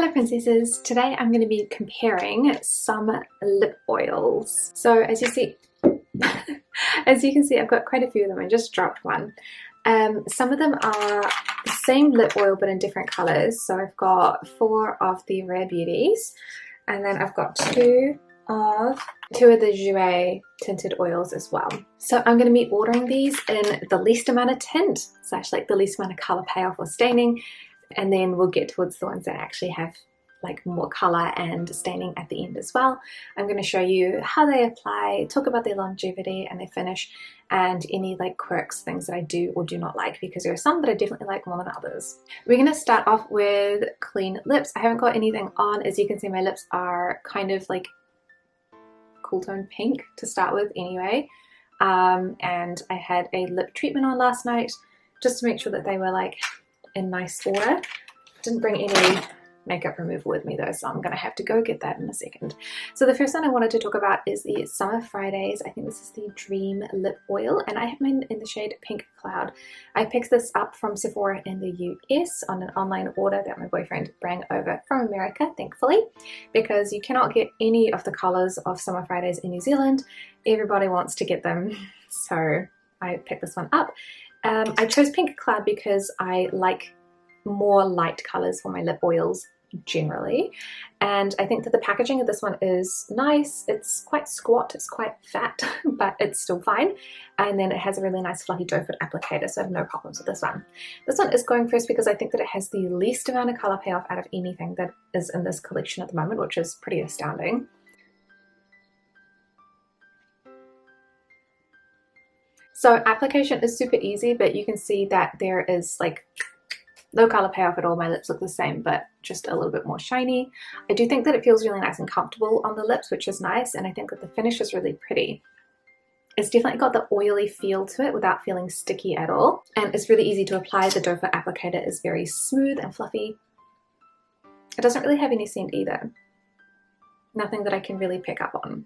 Hello princesses, today I'm going to be comparing some lip oils. So as you see, as you can see, I've got quite a few of them. I just dropped one. Some of them are the same lip oil but in different colors. So I've got 4 of the Rare Beauties, and then I've got two of the Jouer tinted oils as well. So I'm going to be ordering these in the least amount of tint / like the least amount of color payoff or staining, and then we'll get towards the ones that actually have like more color and staining at the end as well. I'm going to show you how they apply, talk about their longevity and their finish, and any like quirks, things that I do or do not like, because there are some that I definitely like more than others. We're going to start off with clean lips. I haven't got anything on. As you can see, my lips are kind of like cool tone pink to start with anyway, and I had a lip treatment on last night just to make sure that they were like in nice order. Didn't bring any makeup remover with me though, so I'm gonna have to go get that in a second. So the first one I wanted to talk about is the Summer Fridays. I think this is the Dream Lip Oil, and I have mine in the shade Pink Cloud. I picked this up from Sephora in the US on an online order that my boyfriend brought over from America, thankfully, because you cannot get any of the colors of Summer Fridays in New Zealand. Everybody wants to get them, so I picked this one up. I chose Pink Cloud because I like more light colors for my lip oils generally, and I think that the packaging of this one is nice. It's quite squat, it's quite fat, but it's still fine, and then it has a really nice fluffy doe foot applicator, so I have no problems with this one. This one is going first because I think that it has the least amount of color payoff out of anything that is in this collection at the moment, which is pretty astounding. So application is super easy, but you can see that there is like no color payoff at all. My lips look the same, but just a little bit more shiny. I do think that it feels really nice and comfortable on the lips, which is nice, and I think that the finish is really pretty. It's definitely got the oily feel to it without feeling sticky at all, and it's really easy to apply. The doe foot applicator is very smooth and fluffy. It doesn't really have any scent either. Nothing that I can really pick up on.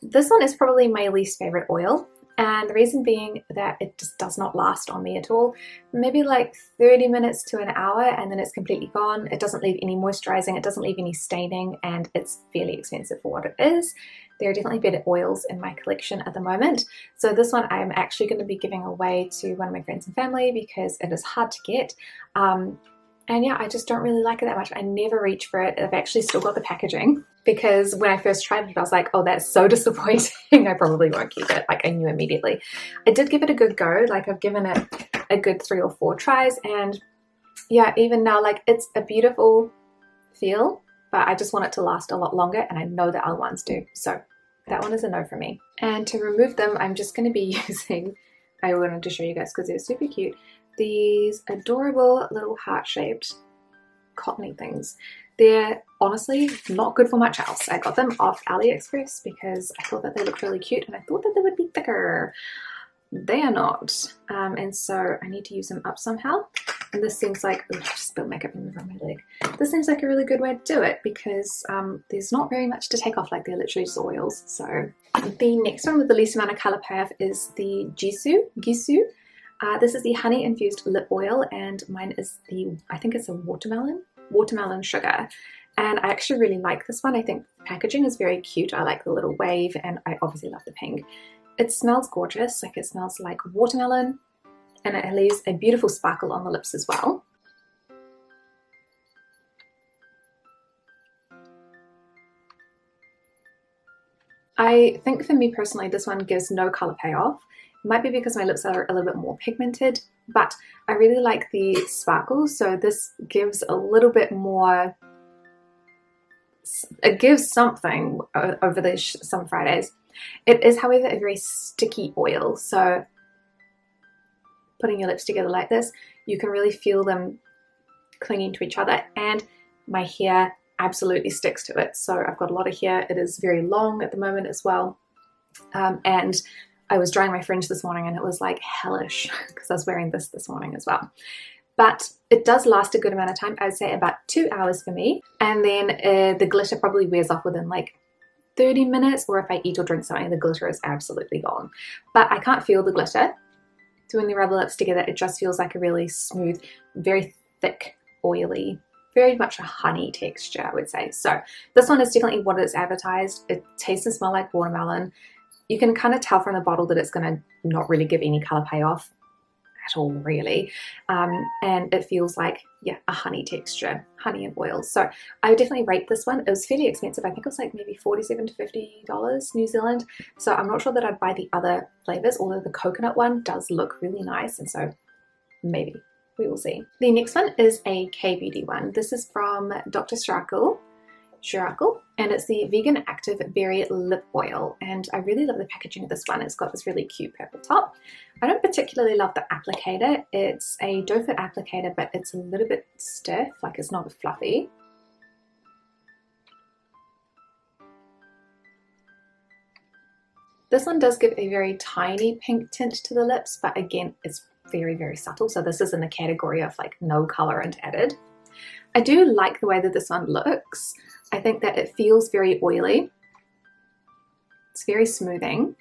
This one is probably my least favorite oil, and the reason being that it just does not last on me at all. Maybe like 30 minutes to an hour, and then it's completely gone. It doesn't leave any moisturizing, it doesn't leave any staining, and it's fairly expensive for what it is. There are definitely better oils in my collection at the moment. So this one I'm actually going to be giving away to one of my friends and family because it is hard to get. And yeah, I just don't really like it that much. I never reach for it. I've actually still got the packaging, because when I first tried it, I was like, oh, that's so disappointing. I probably won't keep it. Like, I knew immediately. I did give it a good go. Like, I've given it a good 3 or 4 tries. And yeah, even now, like, it's a beautiful feel, but I just want it to last a lot longer. And I know the other ones do. So that one is a no for me. And to remove them, I'm just going to be using, I wanted to show you guys because they're super cute, these adorable little heart-shaped cottony things. They're honestly not good for much else. I got them off AliExpress because I thought that they looked really cute and I thought that they would be thicker. They are not, and so I need to use them up somehow. And this seems like, ooh, I just spilled makeup remover on my leg. This seems like a really good way to do it because there's not very much to take off, like they're literally just oils. So the next one with the least amount of color payoff is the Gisou. This is the Honey Infused Lip Oil, and mine is the, I think it's a watermelon sugar, and I actually really like this one. I think the packaging is very cute. I like the little wave, and I obviously love the pink. It smells gorgeous, like it smells like watermelon, and it leaves a beautiful sparkle on the lips as well. I think for me personally, this one gives no color payoff. Might be because my lips are a little bit more pigmented, but I really like the sparkle, so this gives a little bit more, it gives something over the Summer Fridays. It is, however, a very sticky oil, so putting your lips together like this, you can really feel them clinging to each other, and my hair absolutely sticks to it. So I've got a lot of hair. It is very long at the moment as well, and I was drying my fringe this morning and it was like hellish because I was wearing this morning as well. But it does last a good amount of time. I would say about 2 hours for me. And then the glitter probably wears off within like 30 minutes, or if I eat or drink something, the glitter is absolutely gone. But I can't feel the glitter. So when you rub the lips together, it just feels like a really smooth, very thick, oily very much a honey texture, I would say. So this one is definitely what it's advertised. It tastes and smells like watermelon. You can kind of tell from the bottle that it's going to not really give any color payoff at all, really. And it feels like, yeah, a honey texture, honey and oil. So I would definitely rate this one. It was fairly expensive. I think it was like maybe $47 to $50 New Zealand. So I'm not sure that I'd buy the other flavors, although the coconut one does look really nice. And so maybe we will see. The next one is a Kbeauty one. This is from Dr. Ceuracle, and it's the Vegan Active Berry Lip Oil. And I really love the packaging of this one. It's got this really cute purple top. I don't particularly love the applicator. It's a doe foot applicator, but it's a little bit stiff, like it's not fluffy. This one does give a very tiny pink tint to the lips, but again, it's very, very subtle. So this is in the category of like no colorant added. I do like the way that this one looks. I think that it feels very oily. It's very smoothing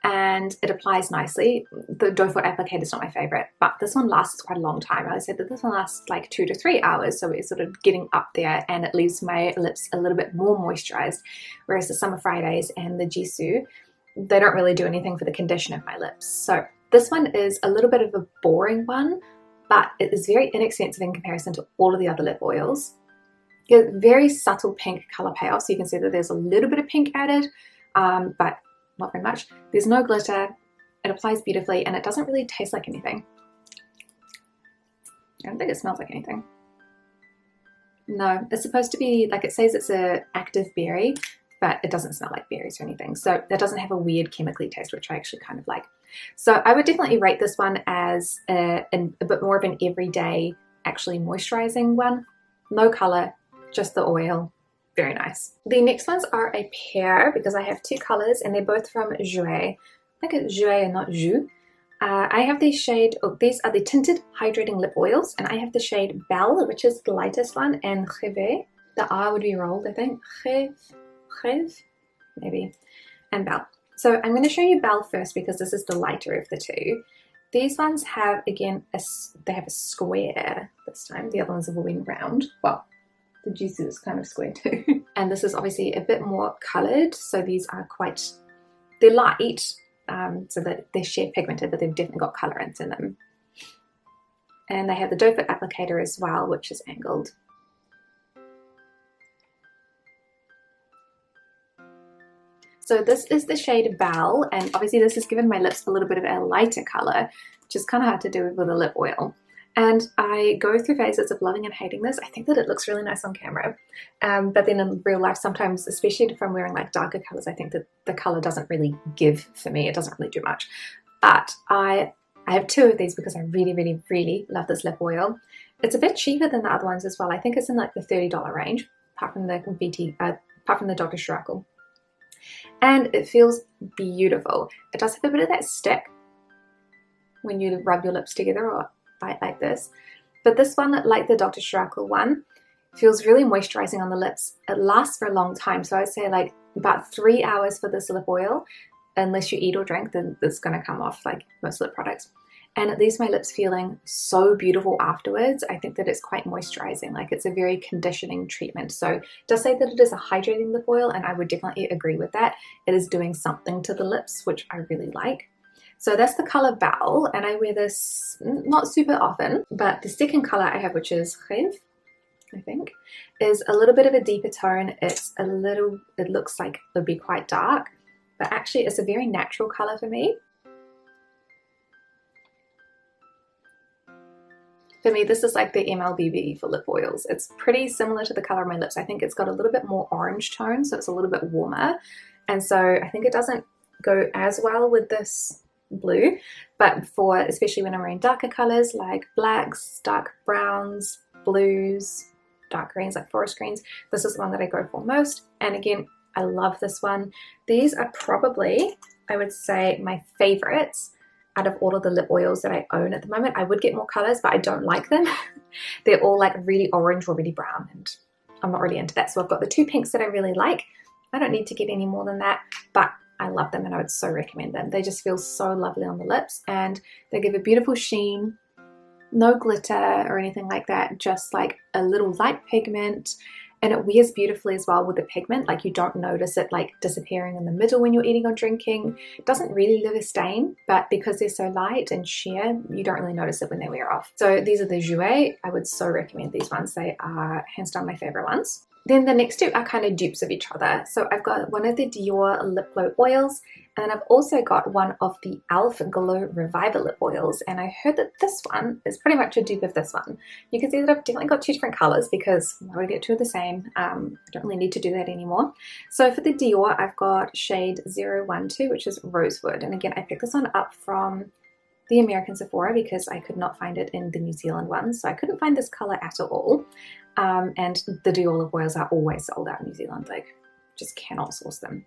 and it applies nicely. The doe foot applicator is not my favorite, but this one lasts quite a long time. I would say that this one lasts like 2 to 3 hours, so it's sort of getting up there, and it leaves my lips a little bit more moisturized, whereas the Summer Fridays and the Gisou, they don't really do anything for the condition of my lips. So this one is a little bit of a boring one, but it is very inexpensive in comparison to all of the other lip oils. It's very subtle pink color payoff, so you can see that there's a little bit of pink added, but not very much. There's no glitter, it applies beautifully, and it doesn't really taste like anything. I don't think it smells like anything. No, it's supposed to be, like it says it's a active berry, but it doesn't smell like berries or anything. So that doesn't have a weird chemically taste, which I actually kind of like. So I would definitely rate this one as a bit more of an everyday, actually moisturizing one. No color, just the oil. Very nice. The next ones are a pair because I have 2 colors and they're both from Jouer. I think it's Jouer and not Jou. I have the shade, these are the Tinted Hydrating Lip Oils, and I have the shade Belle, which is the lightest one, and Reve. The R would be rolled, I think. Reve, maybe, and Belle. So I'm going to show you Belle first because this is the lighter of the two. These ones have, again, they have a square this time. The other ones have all been round. Well, the Gisou is kind of square too. And this is obviously a bit more coloured. So these are quite, they're light, so that they're sheer pigmented, but they've definitely got colorants in them. And they have the doe foot applicator as well, which is angled. So this is the shade Belle, and obviously this has given my lips a little bit of a lighter colour, which is kind of hard to do with a lip oil. And I go through phases of loving and hating this. I think that it looks really nice on camera, but then in real life sometimes, especially if I'm wearing like darker colours, I think that the colour doesn't really give for me. It doesn't really do much. But I have 2 of these because I really, really, really love this lip oil. It's a bit cheaper than the other ones as well. I think it's in like the $30 range, apart from the Dr. Ceuracle. And it feels beautiful. It does have a bit of that stick when you rub your lips together or bite like this. But this one, like the Dr. Ceuracle one, feels really moisturizing on the lips. It lasts for a long time. So I'd say like about 3 hours for this lip oil. Unless you eat or drink, then it's going to come off like most lip products. And it leaves my lips feeling so beautiful afterwards. I think that it's quite moisturizing, like it's a very conditioning treatment. So it does say that it is a hydrating lip oil, and I would definitely agree with that. It is doing something to the lips, which I really like. So that's the color Belle, and I wear this not super often, but the second color I have, which is Reve, I think, is a little bit of a deeper tone. It looks like it would be quite dark, but actually it's a very natural color for me. For me, this is like the MLBB for lip oils. It's pretty similar to the color of my lips. I think it's got a little bit more orange tone, so it's a little bit warmer. And so I think it doesn't go as well with this blue, but for, especially when I'm wearing darker colors like blacks, dark browns, blues, dark greens like forest greens, this is the one that I go for most. And again, I love this one. These are probably, I would say, my favorites out of all of the lip oils that I own at the moment. I would get more colors, but I don't like them. They're all like really orange or really brown, and I'm not really into that. So I've got the 2 pinks that I really like. I don't need to get any more than that, but I love them and I would so recommend them. They just feel so lovely on the lips, and they give a beautiful sheen, No glitter or anything like that, just like a little light pigment. And it wears beautifully as well with the pigment. Like, you don't notice it like disappearing in the middle when you're eating or drinking. It doesn't really leave a stain, but because they're so light and sheer, you don't really notice it when they wear off. So these are the Jouer. I would so recommend these ones. They are hands down my favorite ones. Then the next two are kind of dupes of each other. So I've got one of the DIOR Lip Glow Oils, and I've also got one of the e.l.f. Glow Reviver Lip Oils. And I heard that this one is pretty much a dupe of this one. You can see that I've definitely got two different colors because I already get two of the same. I don't really need to do that anymore. So for the DIOR, I've got shade 012, which is Rosewood. And again, I picked this one up from the American Sephora because I could not find it in the New Zealand one. So I couldn't find this color at all. And the DIOR lip oils are always sold out in New Zealand, like just cannot source them.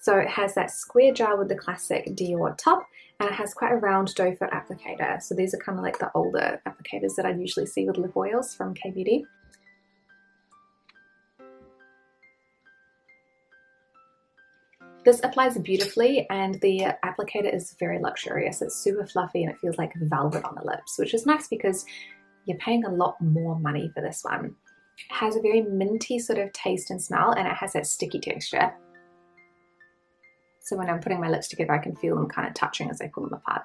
So it has that square jar with the classic DIOR top, and it has quite a round doe foot applicator. So these are kind of like the older applicators that I usually see with lip oils from Kbeauty. This applies beautifully, and the applicator is very luxurious. It's super fluffy and it feels like velvet on the lips, which is nice because you're paying a lot more money for this one. It has a very minty sort of taste and smell, and it has that sticky texture. So when I'm putting my lips together, I can feel them kind of touching as I pull them apart.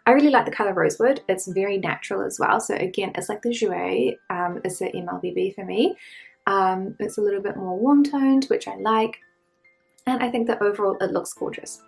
I really like the color Rosewood. It's very natural as well. So again, it's like the Jouer. It's an MLBB for me. It's a little bit more warm toned, which I like. And I think that overall it looks gorgeous.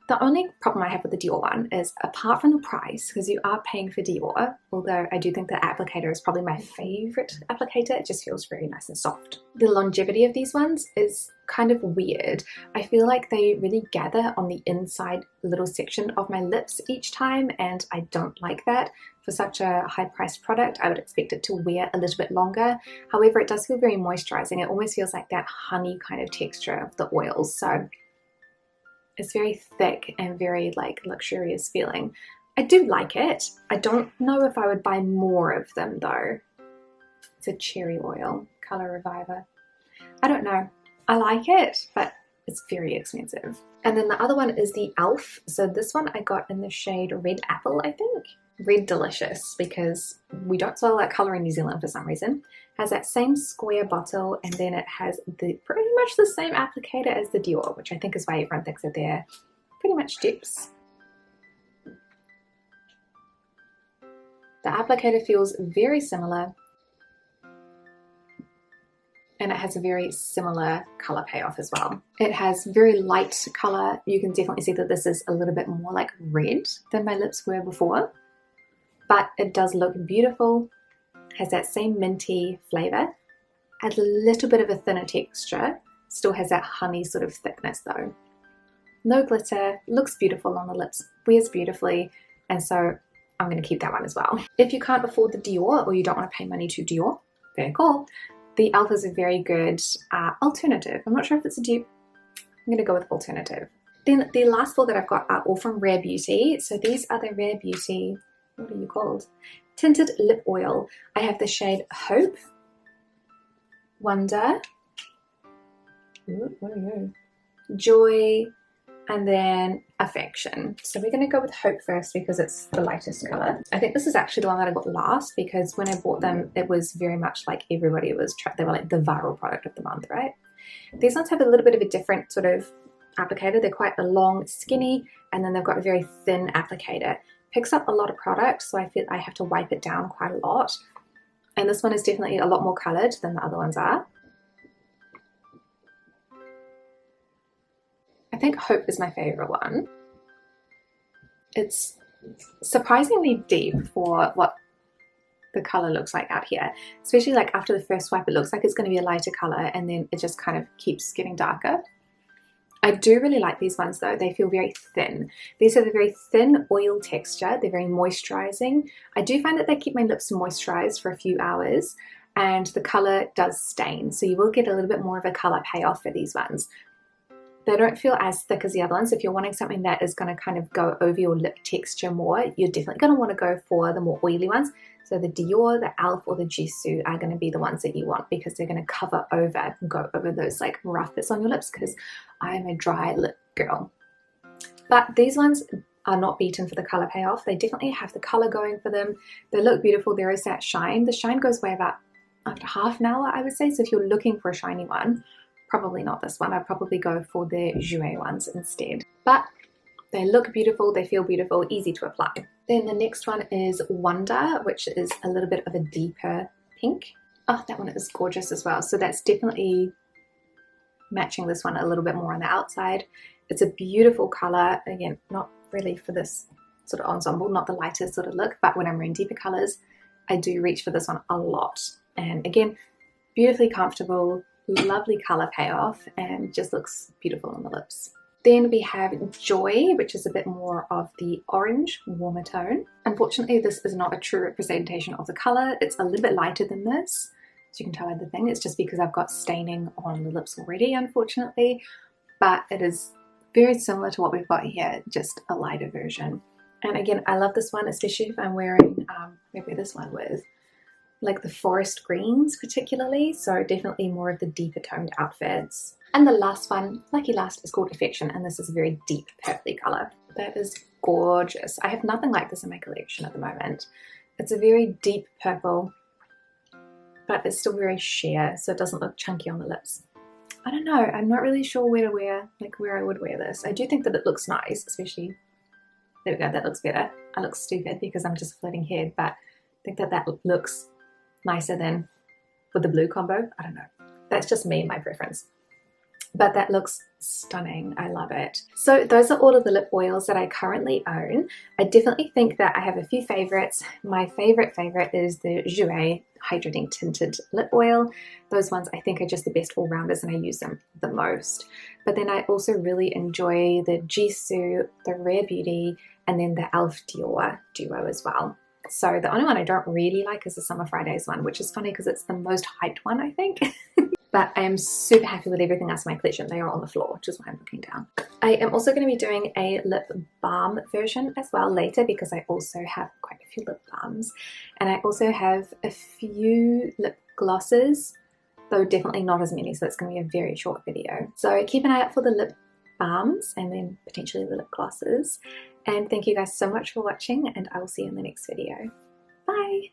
The only problem I have with the DIOR one is, apart from the price, because you are paying for DIOR, although I do think the applicator is probably my favorite applicator, it just feels very nice and soft. The longevity of these ones is kind of weird. I feel like they really gather on the inside little section of my lips each time, and I don't like that. For such a high-priced product, I would expect it to wear a little bit longer. However, it does feel very moisturizing. It almost feels like that honey kind of texture of the oils. So it's very thick and very like luxurious feeling. I do like it. I don't know if I would buy more of them though. It's a cherry oil, color reviver. I don't know. I like it, but it's very expensive. And then the other one is the e.l.f. So this one I got in the shade Red Apple, I think. Red Delicious, because we don't sell that color in New Zealand for some reason. Has that same square bottle, and then it has the pretty much the same applicator as the DIOR, which I think is why everyone thinks that they're pretty much dupes. The applicator feels very similar, and it has a very similar color payoff as well. It has very light color. You can definitely see that this is a little bit more like red than my lips were before, but it does look beautiful. Has that same minty flavor, adds a little bit of a thinner texture, still has that honey sort of thickness though. No glitter, looks beautiful on the lips, wears beautifully, and so I'm going to keep that one as well. If you can't afford the DIOR, or you don't want to pay money to DIOR, very cool. The e.l.f. is a very good alternative. I'm not sure if it's a dupe. I'm going to go with alternative. Then the last four that I've got are all from Rare Beauty. So these are the Rare Beauty, what are you called? Tinted Lip Oil. I have the shade Hope, Wonder, what are you? Joy, and then Affection. So we're going to go with Hope first because it's the lightest color. I think this is actually the one that I got last, because when I bought them, it was very much like everybody was, they were like the viral product of the month, right? These ones have a little bit of a different sort of applicator. They're quite a long, skinny, and then they've got a very thin applicator. Picks up a lot of product, so I feel I have to wipe it down quite a lot. And this one is definitely a lot more colored than the other ones are. I think Hope is my favorite one. It's surprisingly deep for what the color looks like out here, especially like after the first swipe, it looks like it's going to be a lighter color, and then it just kind of keeps getting darker. I do really like these ones though. They feel very thin. These are the very thin oil texture. They're very moisturizing. I do find that they keep my lips moisturized for a few hours, and the color does stain. So you will get a little bit more of a color payoff for these ones. They don't feel as thick as the other ones. If you're wanting something that is going to kind of go over your lip texture more, you're definitely going to want to go for the more oily ones. So the DIOR, the e.l.f. or the Gisou are going to be the ones that you want, because they're going to cover over and go over those like rough bits on your lips, because I'm a dry lip girl. But these ones are not beaten for the colour payoff. They definitely have the colour going for them. They look beautiful. There is that shine. The shine goes away about after half an hour, I would say. So if you're looking for a shiny one, probably not this one. I'd probably go for the Jouer ones instead. But they look beautiful, they feel beautiful, easy to apply. Then the next one is Wonder, which is a little bit of a deeper pink. Oh, that one is gorgeous as well. So that's definitely matching this one a little bit more on the outside. It's a beautiful color. Again, not really for this sort of ensemble, not the lightest sort of look, but when I'm wearing deeper colors, I do reach for this one a lot. And again, beautifully comfortable, lovely color payoff, and just looks beautiful on the lips. Then we have Joy, which is a bit more of the orange, warmer tone. Unfortunately, this is not a true representation of the color. It's a little bit lighter than this. As you can tell by the thing, it's just because I've got staining on the lips already, unfortunately. But it is very similar to what we've got here, just a lighter version. And again, I love this one, especially if I'm wearing, maybe this one with like the forest greens particularly. So definitely more of the deeper toned outfits. And the last one, lucky last, is called Affection, and this is a very deep purpley color. That is gorgeous. I have nothing like this in my collection at the moment. It's a very deep purple, but it's still very sheer, so it doesn't look chunky on the lips. I don't know, I'm not really sure where to wear, like where I would wear this. I do think that it looks nice, especially, there we go, that looks better. I look stupid because I'm just floating head, but I think that that looks nicer than with the blue combo. I don't know, that's just me and my preference. But that looks stunning. I love it. So those are all of the lip oils that I currently own. I definitely think that I have a few favorites. My favorite is the Jouer Hydrating Tinted Lip Oil. Those ones I think are just the best all-rounders and I use them the most. But then I also really enjoy the Gisou, the Rare Beauty, and then the e.l.f. DIOR duo as well. So the only one I don't really like is the Summer Fridays one, which is funny because it's the most hyped one, I think. But I am super happy with everything else in my collection. They are on the floor, which is why I'm looking down. I am also going to be doing a lip balm version as well later because I also have quite a few lip balms. And I also have a few lip glosses, though definitely not as many, so it's going to be a very short video. So keep an eye out for the lip balms and then potentially the lip glosses. And thank you guys so much for watching, and I will see you in the next video. Bye!